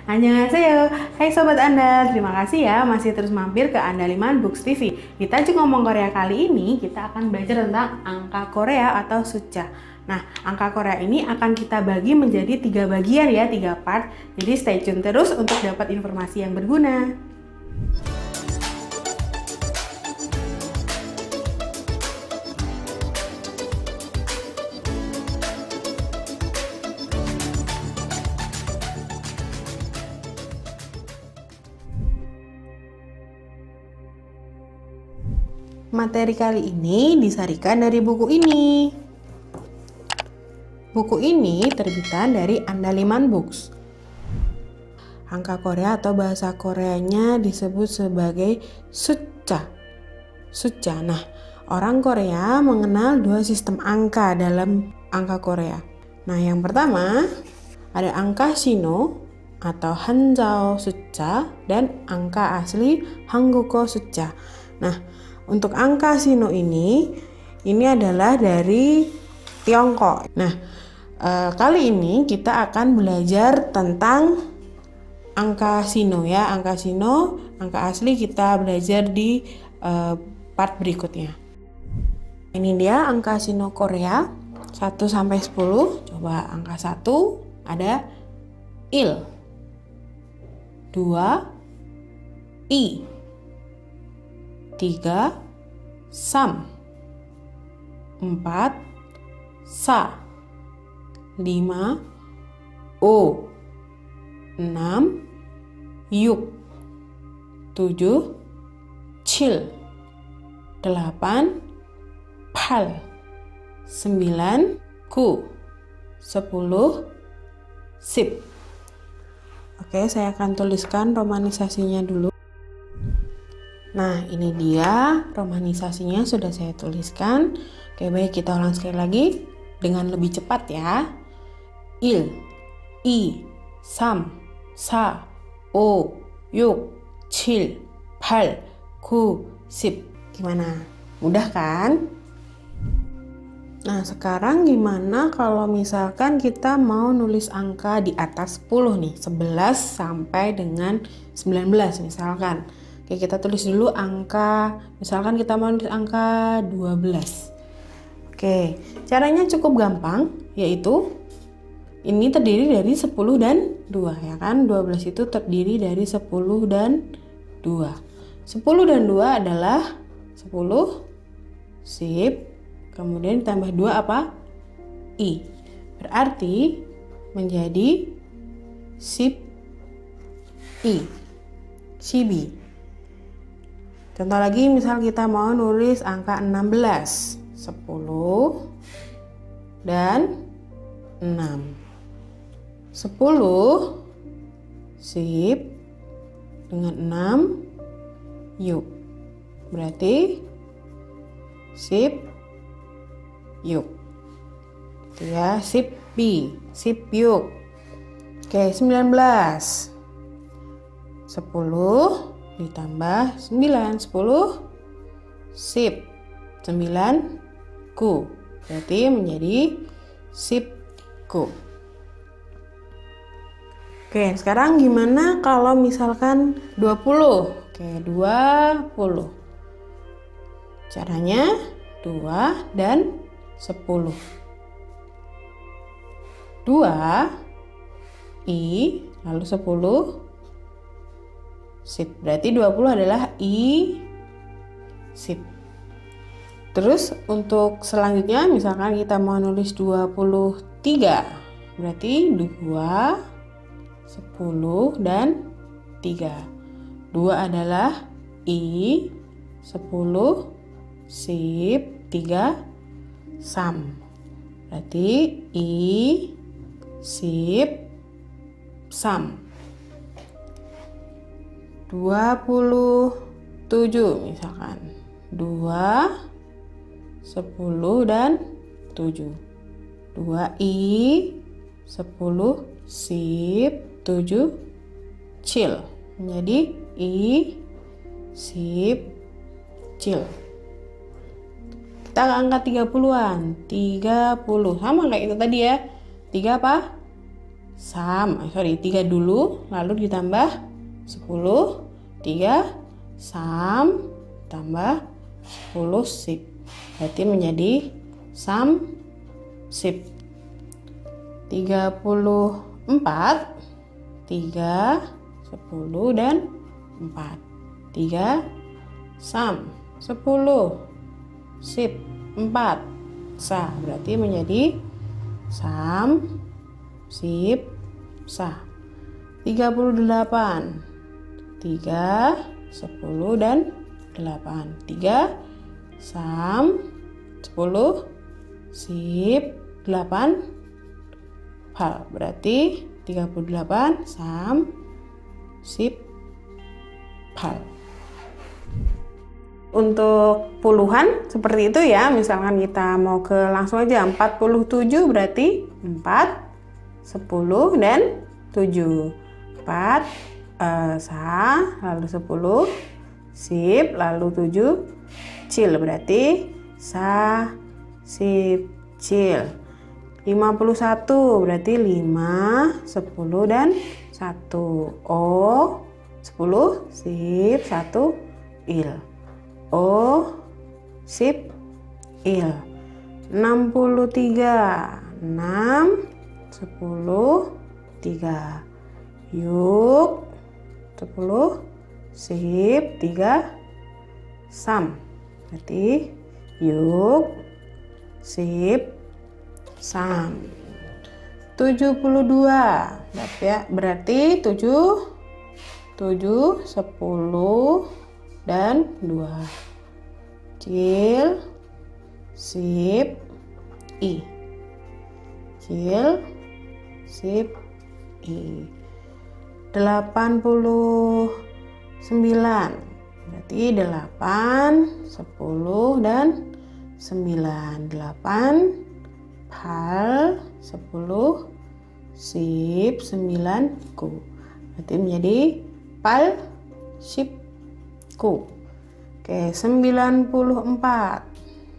Annyeonghaseyo, hai sobat Andal, terima kasih ya masih terus mampir ke Andaliman Books TV. Di Tajuk Ngomong Korea kali ini kita akan belajar tentang angka Korea atau Sucha. Nah, angka Korea ini akan kita bagi menjadi 3 bagian ya, 3 part. Jadi stay tune terus untuk dapat informasi yang berguna. Materi kali ini disarikan dari buku ini. Buku ini terbitan dari Andaliman Books. Angka Korea atau bahasa Koreanya disebut sebagai Sucha. Sucha. Nah, orang Korea mengenal 2 sistem angka dalam angka Korea. Nah, yang pertama ada angka Shino atau Hanjao Sucha dan angka asli Hangguko Sucha. Nah, untuk angka Shino ini adalah dari Tiongkok. Nah, kali ini kita akan belajar tentang angka Shino ya. Angka Shino, angka asli kita belajar di part berikutnya. Ini dia angka Shino Korea 1 sampai 10. Coba angka 1 ada il, 2 i, 3 sam, 4 sa, 5 o, 6 yuk, 7 cil, 8 pal, 9 ku, 10 sip. Oke, saya akan tuliskan romanisasinya dulu. Nah, ini dia romanisasinya sudah saya tuliskan. Oke, baik, kita ulang sekali lagi dengan lebih cepat ya. Il, i, sam, sa, o, yuk, cil, pal, ku, sip. Gimana? Mudah kan? Nah, sekarang gimana kalau misalkan kita mau nulis angka di atas 10 nih, 11 sampai dengan 19 misalkan. Oke, kita tulis dulu angka, misalkan kita mau nulis angka 12. Oke, caranya cukup gampang, yaitu ini terdiri dari 10 dan 2 ya kan. 12 itu terdiri dari 10 dan 2. 10 dan 2 adalah 10, sip, kemudian ditambah 2 apa? I. Berarti menjadi sip i, sibi. Contoh lagi, misal kita mau nulis angka 16, 10 dan 6. 10 sip dengan 6 yuk. Berarti sip yuk. Itu ya, sip bi, sip yuk. Oke, 19. 10 ditambah 9, 10 sip, 9 ku, berarti menjadi sip ku. Oke, sekarang gimana kalau misalkan 20? Oke, 20. Caranya 2 dan 10. 2 i lalu 10 sip, berarti 20 adalah i sip. Terus untuk selanjutnya misalkan kita mau nulis 23, berarti 2, 10 dan 3. 2 adalah i, 10 sip, 3 sam. Berarti i sip sam. 27 misalkan 2, 10 dan 7. 2 i, 10 sip, 7 cil. Menjadi i sip cil. Kita angka 30-an. 30 sama kayak itu tadi ya. 3 apa? Sorry, 3 dulu, lalu ditambah 10, 3 sam, tambah 10 sip. Berarti menjadi sam sip. 34, 3, 10, dan 4. 3 sam, 10 sip, 4 sa. Berarti menjadi sam sip sa. 38, 3, 10, dan 8. 3 sam, 10 sip, 8 pal. Berarti 38 sam sip pal. Untuk puluhan seperti itu ya. Misalkan kita mau ke langsung aja 47, berarti 4, 10, dan 7. 4 sa, lalu 10 sip, lalu 7 cil. Berarti sa sip cil. 51 berarti 5, 10, dan 1. O 10 sip 1 il. O sip il. 63, 6, 10, 3. Yuk 10 sip 3 sam. Berarti yuk sip sam. 72 berarti 7, 10, dan 2. Cil sip i. Cil sip i. 89 berarti 8, 10, dan 9. 8 pal, 10 sip, 9 ku. Berarti menjadi pal sip ku. Oke, 94,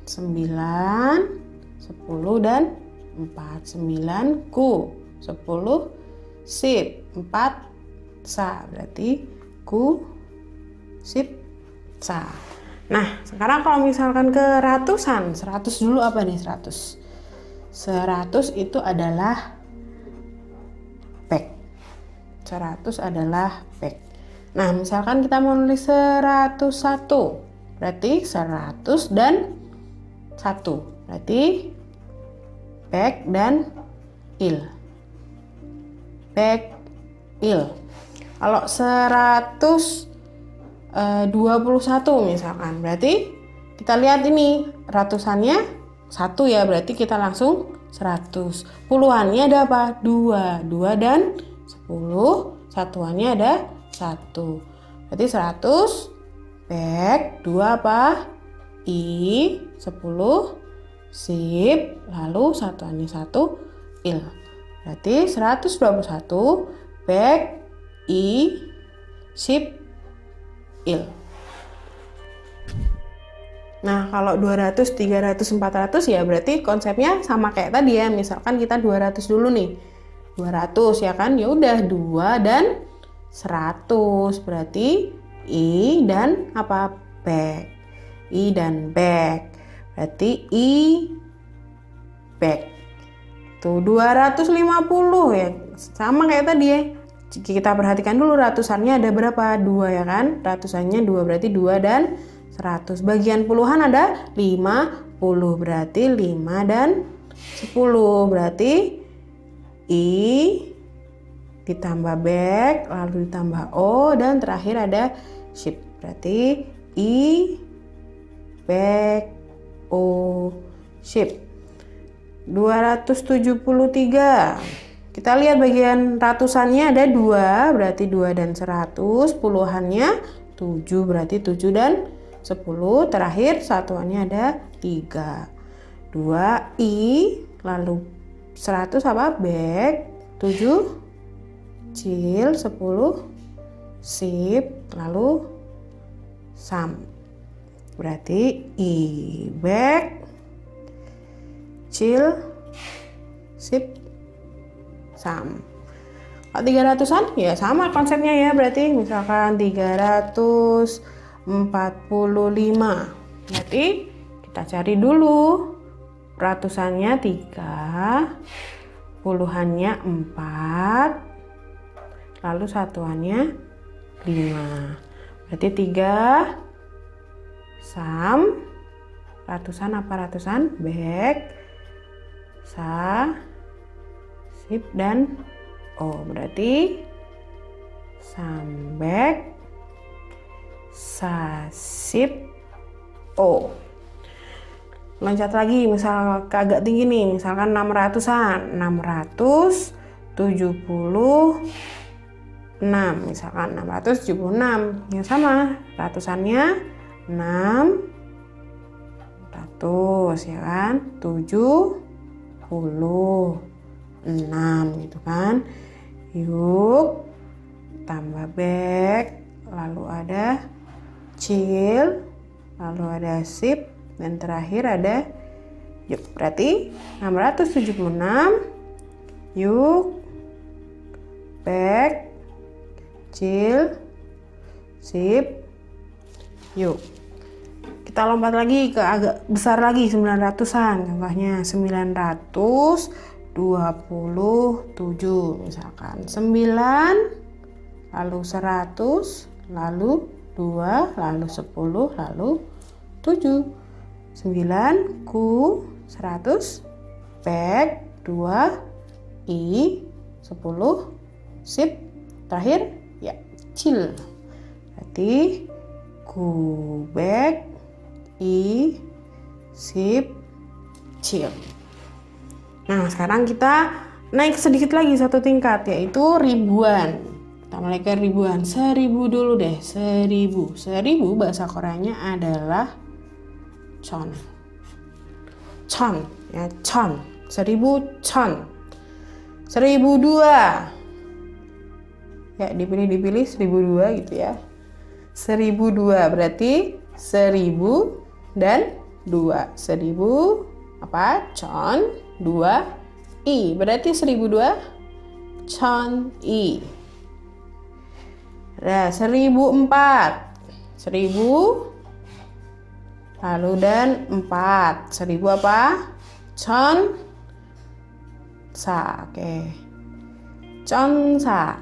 9, 10, dan 4. 9 ku, 10 sip, 4 sa. Berarti ku sip sa. Nah, sekarang kalau misalkan ke ratusan, 100 dulu apa nih 100? 100 itu adalah pek. 100 adalah pek. Nah, misalkan kita mau nulis 101, berarti 100 dan 1. Berarti pek dan il. Pek il. Kalau 121 misalkan, berarti kita lihat ini ratusannya 1 ya, berarti kita langsung 100. Puluhannya ada apa? 2. 2 dan 10. Satuannya ada 1. Berarti 100 pek 2 apa? I 10 sip, lalu satuannya 1 il. Berarti 121 pek i sip il. Nah, kalau 200, 300, 400 ya berarti konsepnya sama kayak tadi ya. Misalkan kita 200 dulu nih. 200 ya kan? Ya udah 2 dan 100. Berarti i dan apa? Back. I dan back. Berarti i back. Tuh 250 ya. Sama kayak tadi ya. Kita perhatikan dulu ratusannya ada berapa? 2 ya kan? Ratusannya 2 berarti 2 dan 100. Bagian puluhan ada 50, berarti 5 dan 10. Berarti i ditambah back, lalu ditambah o, dan terakhir ada ship. Berarti i back o ship. 273. Kita lihat bagian ratusannya ada 2, berarti 2 dan 100. Puluhannya 7, berarti 7 dan 10. Terakhir satuannya ada 3. 2 i, lalu 100 apa? Back. 7 cil, 10 sip, lalu sam. Berarti i back cil sip sam. Kalau 300-an ya sama konsepnya ya, berarti misalkan 345. Berarti kita cari dulu ratusannya 3, puluhannya 4, lalu satuannya 5. Berarti 3 sam, ratusan apa ratusan? Back, sa, sip, dan o. Berarti sambek, sa, sip, o. Loncat lagi, misal agak tinggi nih, misalkan 600-an. 676, misalkan 676. Yang sama, ratusannya 600 ya kan, 76 gitu kan. Yuk tambah back, lalu ada chill, lalu ada sip, dan terakhir ada yuk. Berarti 676, yuk, back, chill, sip, yuk. Kita lompat lagi ke agak besar lagi, 900-an. Contohnya 927 misalkan. 9, lalu 100, lalu 2, lalu 10, lalu 7. 9 ku 100, back 2, i 10, sip, terakhir ya chill. Berarti ku back, i, sip, chill. Nah, sekarang kita naik sedikit lagi satu tingkat, yaitu ribuan. Kita mulai ke ribuan. 1000 dulu deh. 1000 bahasa Koreanya adalah chon. Chon ya, chon. 1000 chon. 1002. Ya, dipilih 1002 gitu ya. 1002 berarti 1000 dan 2. 1000 apa? Chon, 2 i. Berarti 1002 chon i. Nah, 1004. 1000 lalu dan 4. 1000 apa? Chon sa. Oke. Chon sa.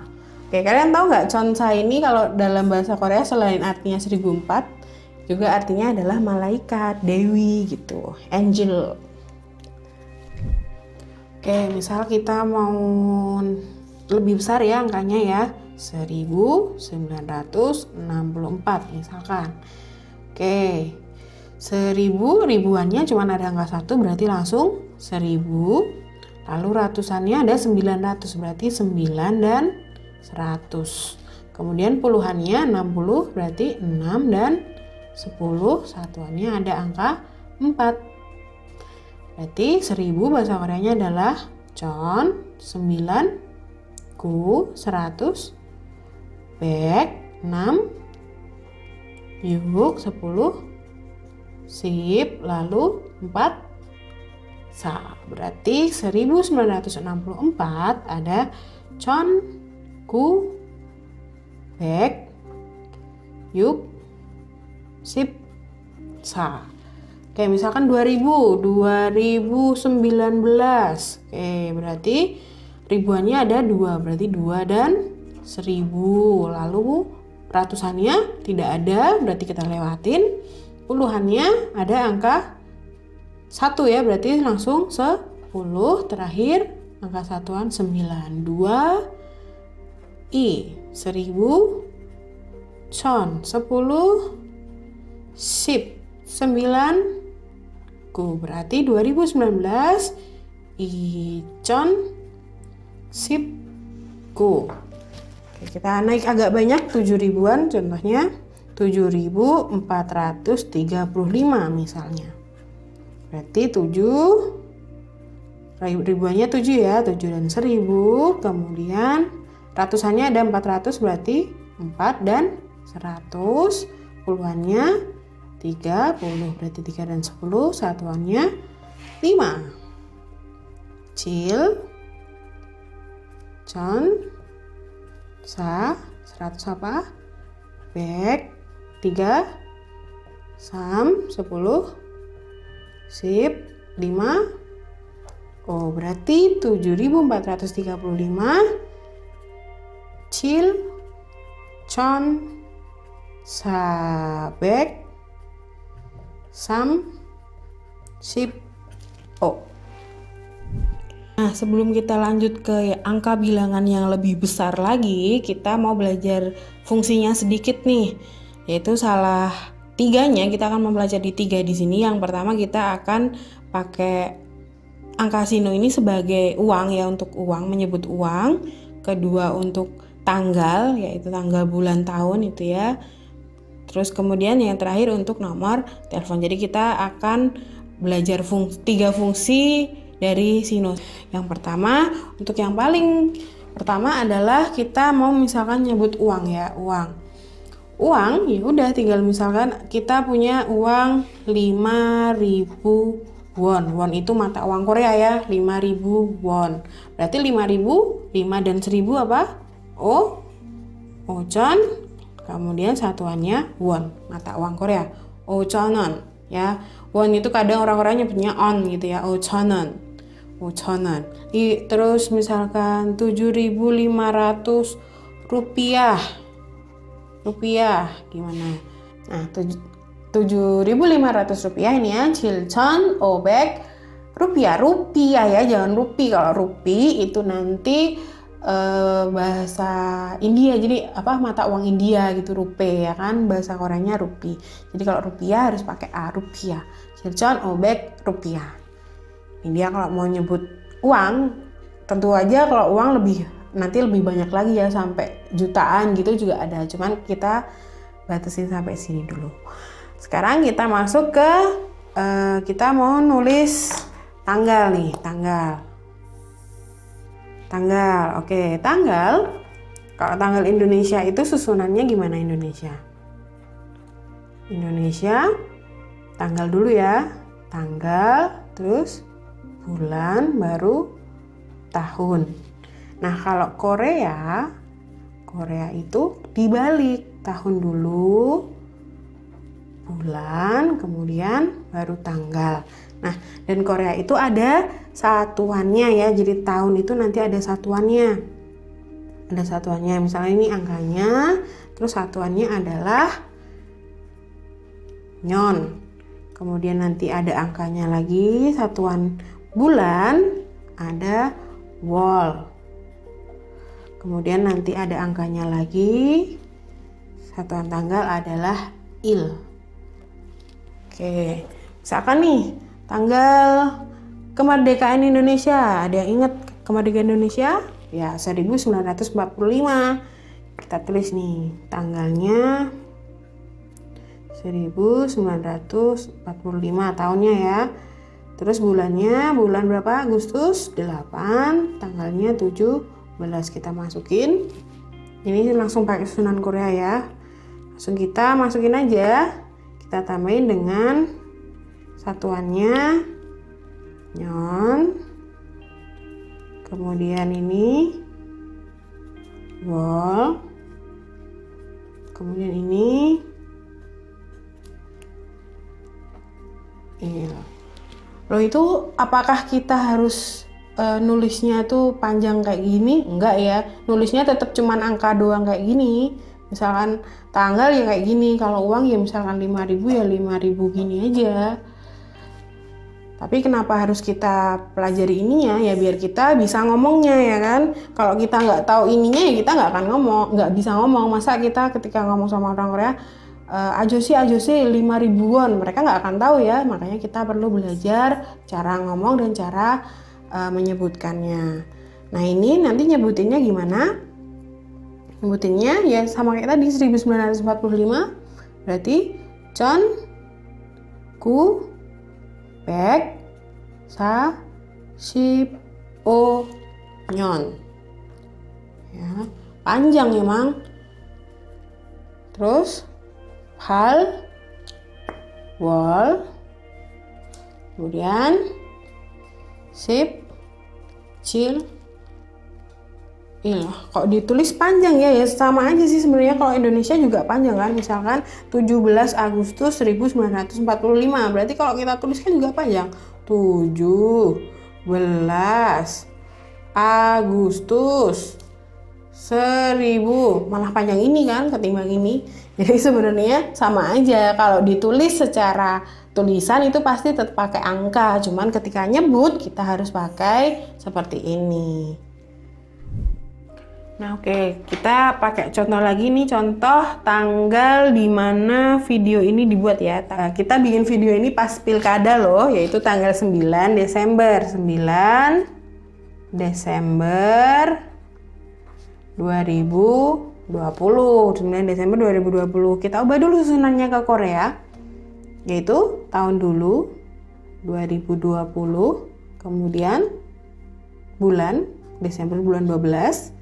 Oke, kalian tahu nggak chonsa ini kalau dalam bahasa Korea selain artinya 1004 juga artinya adalah malaikat, dewi gitu, angel. Oke, misal kita mau lebih besar ya angkanya ya, 1964 misalkan. Oke, 1000 ribuannya cuma ada angka 1 berarti langsung 1000. Lalu ratusannya ada 900 berarti 9 dan 100. Kemudian puluhannya 60 berarti 6 dan 10. Satuannya ada angka 4. Berarti 1000 bahasa Koreanya adalah chon, 9 ku 100, back 6, yuk 10, sip, lalu 4 sa. Berarti 1964 ada chon, ku, back, yuk, sip, sa. Oke, misalkan 2019. Oke, berarti ribuannya ada 2, berarti 2 dan 1000. Lalu ratusannya tidak ada, berarti kita lewatin. Puluhannya ada angka 1 ya, berarti langsung 10. Terakhir angka satuan 9. 2 i 1000, chon 10, sip 9 ku. Berarti 2019 i chon sip ku. Oke, kita naik agak banyak 7000-an, contohnya 7435 misalnya. Berarti 7 ribuannya 7 ya, 7 dan 1000. Kemudian ratusannya ada 400 berarti 4 dan 100. Puluhannya 30 berarti 3 dan 10. Satuannya 5. Chill, chon, Sa 100 apa? Bek 3, Sam 10, Sip 5. Oh, berarti 7.435. Chil, Chon, Sa, Bek, Sam, Sip, O. Nah, sebelum kita lanjut ke angka bilangan yang lebih besar lagi, kita mau belajar fungsinya sedikit nih. Yaitu salah tiganya, kita akan mempelajari 3 di sini. Yang pertama kita akan pakai angka sino ini sebagai uang ya, untuk uang, menyebut uang. Kedua untuk tanggal, yaitu tanggal, bulan, tahun itu ya. Terus kemudian yang terakhir untuk nomor telepon. Jadi kita akan belajar 3 fungsi dari sino. Yang pertama, untuk yang paling pertama adalah kita mau misalkan nyebut uang ya, uang ya udah tinggal misalkan kita punya uang 5.000 won itu mata uang Korea ya, 5.000 won. Berarti 5.000, 5 dan 1.000 apa? Ocheon, kemudian satuannya won, mata uang Korea, Ocheonon ya. Won itu kadang orang-orang nyebutnya on gitu ya, Ocheonon. Terus misalkan 7.500 rupiah gimana? Nah, 7.500 rupiah ini ya, 7,500 rupiah ya, jangan rupi. Kalau rupi itu nanti bahasa India, jadi apa, mata uang India gitu, rupiah ya kan, bahasa Koreanya rupi. Jadi kalau rupiah harus pakai a, rupiah. 7,500 rupiah. Ini dia kalau mau nyebut uang, tentu aja kalau uang nanti lebih banyak lagi ya, sampai jutaan gitu juga ada. Cuman kita batasin sampai sini dulu. Sekarang kita masuk ke kita mau nulis tanggal nih, tanggal. Oke, tanggal. Kalau tanggal Indonesia itu susunannya gimana Indonesia? Tanggal dulu ya. Tanggal, terus bulan, baru tahun. Nah, kalau Korea itu dibalik, tahun dulu, bulan, kemudian baru tanggal. Nah, dan Korea itu ada satuannya ya, jadi tahun itu nanti ada satuannya. Misalnya ini angkanya, terus satuannya adalah nyon. Kemudian nanti ada angkanya lagi, satuan bulan ada wol. Kemudian nanti ada angkanya lagi, satuan tanggal adalah il. Oke, misalkan nih tanggal kemerdekaan Indonesia, ada yang ingat kemerdekaan Indonesia? Ya, 1945. Kita tulis nih tanggalnya 1945 tahunnya ya. Terus bulannya, bulan berapa? Agustus 8, tanggalnya 17 kita masukin. Ini langsung pakai susunan Korea ya. Langsung kita masukin aja. Kita tambahin dengan satuannya nyon. Kemudian ini wol. Kemudian ini il. Loh, itu apakah kita harus nulisnya tuh panjang kayak gini? Enggak ya, nulisnya tetap cuman angka doang kayak gini. Misalkan tanggal ya kayak gini, kalau uang ya misalkan 5.000 ya 5.000 gini aja. Tapi kenapa harus kita pelajari ininya? Ya biar kita bisa ngomongnya ya kan. Kalau kita nggak tahu ininya ya kita nggak akan ngomong, nggak bisa ngomong. Masa kita ketika ngomong sama orang Korea, ajosi 5.000 won, mereka nggak akan tahu ya. Makanya kita perlu belajar cara ngomong dan cara menyebutkannya. Nah, ini nanti nyebutinnya gimana? Nyebutinnya ya sama kayak tadi, 1945. Berarti Chon, Ku, Bek, Sa, Sip, O, Nyon. Ya, panjang emang. Terus Hal, wol, kemudian Sip, Cil, Iya, kok ditulis panjang ya, sama aja sih sebenarnya. Kalau Indonesia juga panjang kan, misalkan 17 Agustus 1945, berarti kalau kita tuliskan juga panjang. 17 Agustus 1000, malah panjang ini kan ketimbang ini. Jadi sebenarnya sama aja, kalau ditulis secara tulisan itu pasti tetap pakai angka, cuman ketika nyebut kita harus pakai seperti ini. Nah oke, kita pakai contoh lagi nih, contoh tanggal dimana video ini dibuat ya. Kita bikin video ini pas pilkada loh, yaitu tanggal 9 Desember 9 Desember 2020. 9 Desember 2020. Kita ubah dulu susunannya ke Korea, yaitu tahun dulu 2020, kemudian bulan Desember bulan 12,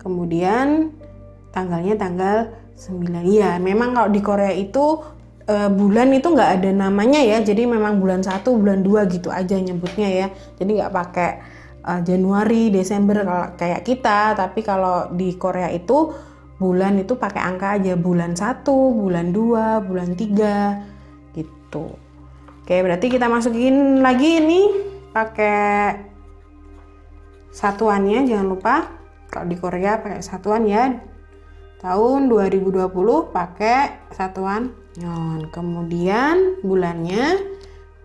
kemudian tanggalnya tanggal 9. Iya, memang kalau di Korea itu bulan itu nggak ada namanya ya, jadi memang bulan 1, bulan 2 gitu aja nyebutnya ya. Jadi nggak pakai Januari, Desember kayak kita, tapi kalau di Korea itu bulan itu pakai angka aja, bulan 1, bulan 2, bulan 3 gitu. Oke, berarti kita masukin lagi ini pakai satuannya, jangan lupa. Kalau di Korea pakai satuan ya. Tahun 2020 pakai satuan nyon. Kemudian bulannya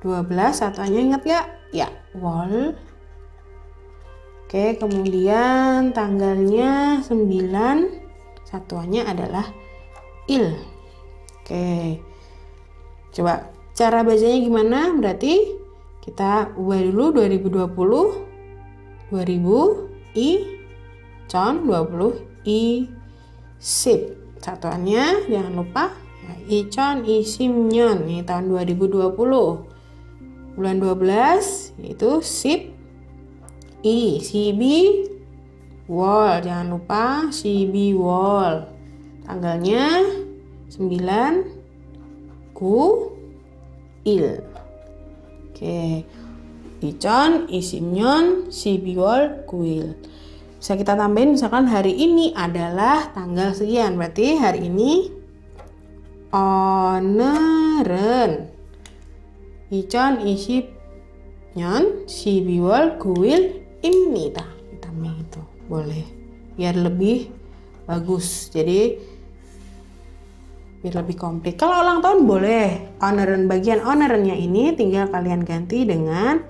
12, satuannya ingat gak? Ya, wol. Oke, kemudian tanggalnya 9, satuannya adalah il. Oke. Coba cara bacanya gimana? Berarti kita ubah dulu 2020 2000 Chon 20 I sip, satuannya jangan lupa ya, Ichon Isimnyon, ini tahun 2020 bulan 12 yaitu sip I Sibi Wol, jangan lupa Sibi Wol, tanggalnya 9 Ku Il. Oke, Ichon Isimnyon Sibi Wol Kuil. Bisa kita tambahin misalkan hari ini adalah tanggal sekian, berarti hari ini oner은 2020년 12월 9일입니다. Tambahin itu boleh biar lebih bagus, jadi biar lebih komplit. Kalau ulang tahun boleh oner은, bagian oner은nya ini tinggal kalian ganti dengan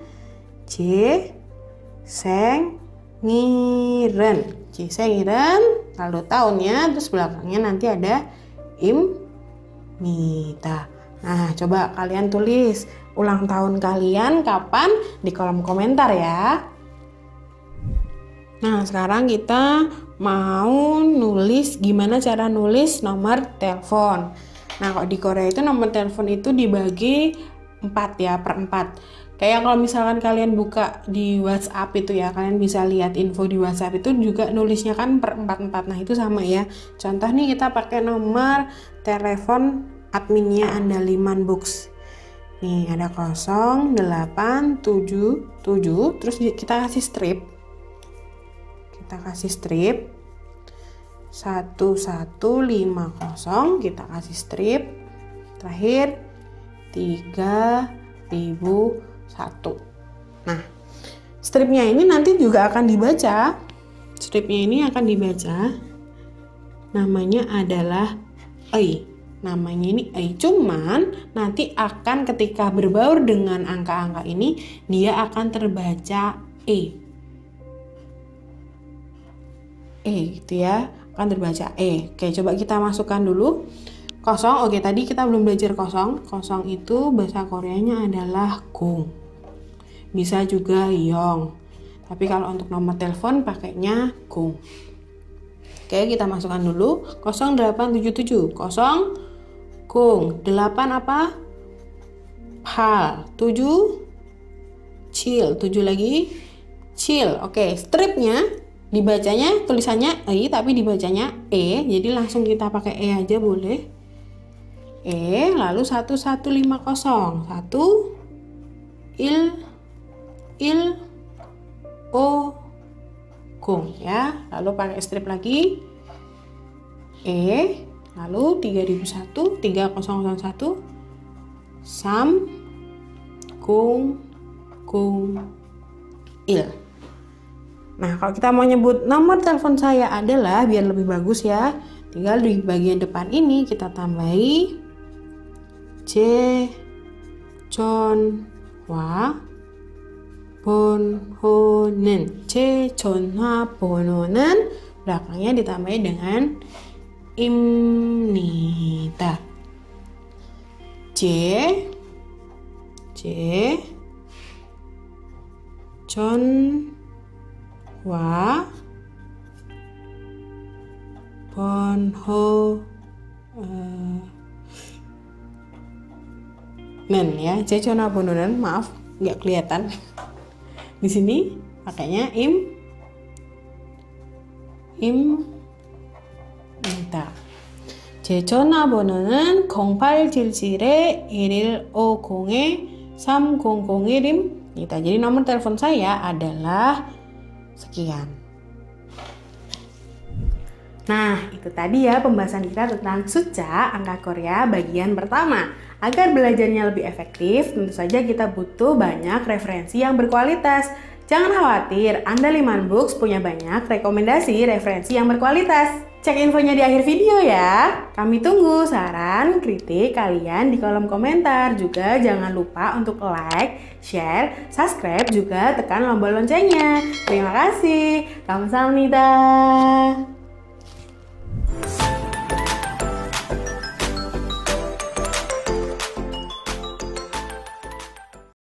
Seng Ngiren, Cisengirен, lalu tahunnya, terus belakangnya nanti ada Imnida. Nah, coba kalian tulis ulang tahun kalian kapan di kolom komentar ya. Nah, sekarang kita mau nulis gimana cara nulis nomor telepon. Nah, kalau di Korea itu nomor telepon itu dibagi 4 ya, per 4. Kayak kalau misalkan kalian buka di WhatsApp itu ya, kalian bisa lihat info di WhatsApp itu juga nulisnya kan per 4. Nah itu sama ya. Contoh nih kita pakai nomor telepon adminnya Andaliman Books. Nih ada 0877, terus kita kasih strip. Kita kasih strip 1150, kita kasih strip. Terakhir 3001. Nah, stripnya ini nanti juga akan dibaca. Stripnya ini akan dibaca. Namanya adalah Ei. Namanya ini Ei. Cuman nanti akan ketika berbaur dengan angka-angka ini, dia akan terbaca E. Gitu ya. Akan terbaca E. Oke, coba kita masukkan dulu. 0, oke tadi kita belum belajar 0. 0 itu bahasa Koreanya adalah gung. Bisa juga yong. Tapi kalau untuk nomor telepon pakainya gung. Oke, kita masukkan dulu 0877. 0 gung. 8 apa? Pal. 7 cil. 7 lagi cil. Oke, stripnya dibacanya tulisannya I tapi dibacanya E. Jadi langsung kita pakai E aja boleh. E lalu 1150. 1 il o Kung ya. Lalu pakai strip lagi. Lalu 3001 Sam Kung Il. Nah, kalau kita mau nyebut nomor telepon saya adalah, biar lebih bagus ya, tinggal di bagian depan ini kita tambahi 제전화 번호는, 제전화 번호는 belakangnya ditambahi dengan 입니다. 전화 번호는 ya, 전화 번호는, maaf nggak kelihatan. Di sini pakainya 입니다. 제 전화번호는 0877-1150-3001입니다. Jadi nomor telepon saya adalah sekian. Nah, itu tadi ya pembahasan kita tentang 숫자 angka Korea bagian pertama. Agar belajarnya lebih efektif, tentu saja kita butuh banyak referensi yang berkualitas. Jangan khawatir, Andaliman Books punya banyak rekomendasi referensi yang berkualitas. Cek infonya di akhir video ya. Kami tunggu saran, kritik kalian di kolom komentar. Juga jangan lupa untuk like, share, subscribe, juga tekan tombol loncengnya. Terima kasih. Kamsahamnida.